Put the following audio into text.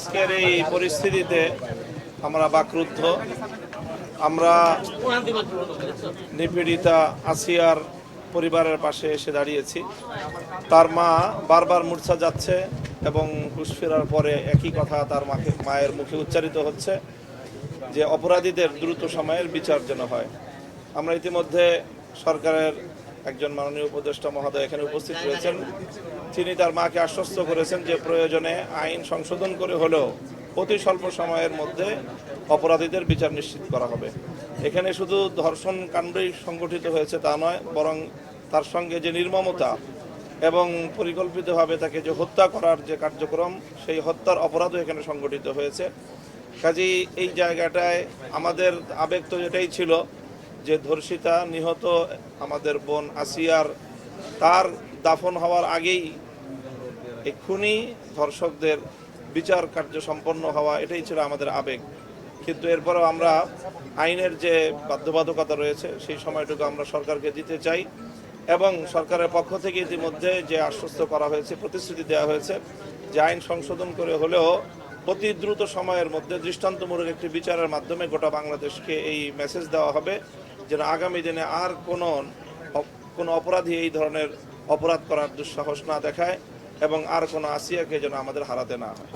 আজকের এই পরিস্থিতিতে আমরা বাকরুদ্ধ। আমরা নিপীড়িতা আসিয়ার পরিবারের পাশে এসে দাঁড়িয়েছি। তার মা বারবার মূর্ছা যাচ্ছে এবং হুঁশ ফেরার পরে একই কথা তার মায়ের মুখে উচ্চারিত হচ্ছে যে অপরাধীদের দ্রুত সময়ের বিচার যেন হয়। আমরা ইতিমধ্যে সরকারের একজন মাননীয় উপদেষ্টা মহোদয় এখানে উপস্থিত রয়েছেন। তিনি তার মাকে আশ্বস্ত করেছেন যে প্রয়োজনে আইন সংশোধন করে হলেও অতি স্বল্প সময়ের মধ্যে অপরাধীদের বিচার নিশ্চিত করা হবে। এখানে শুধু ধর্ষণ কাণ্ডই সংগঠিত হয়েছে তা নয়, বরং তার সঙ্গে যে নির্মমতা এবং পরিকল্পিতভাবে তাকে যে হত্যা করার যে কার্যক্রম, সেই হত্যার অপরাধও এখানে সংগঠিত হয়েছে। কাজেই এই জায়গাটায় আমাদের আবেগ তো এটাই ছিল যে ধর্ষিতা নিহত আমাদের বোন আসিয়ার তার দাফন হওয়ার আগেই এই খুনি ধর্ষকদের বিচার কার্য সম্পন্ন হওয়া, এটাই ছিল আমাদের আবেগ। কিন্তু এরপরেও আমরা আইনের যে বাধ্যবাধকতা রয়েছে সেই সময়টুকু আমরা সরকারকে দিতে চাই এবং সরকারের পক্ষ থেকে ইতিমধ্যে যে আশ্বস্ত করা হয়েছে, প্রতিশ্রুতি দেওয়া হয়েছে যে আইন সংশোধন করে হলেও অতি দ্রুত সময়ের মধ্যে দৃষ্টান্তমূলক একটি বিচারের মাধ্যমে গোটা বাংলাদেশকে এই মেসেজ দেওয়া হবে যেন আগামী দিনে আর কোনো অপরাধী এই ধরনের অপরাধ করার দুঃসাহস না দেখায় এবং আর কোনো আসিয়াকে যেন আমাদের হারাতে না হয়।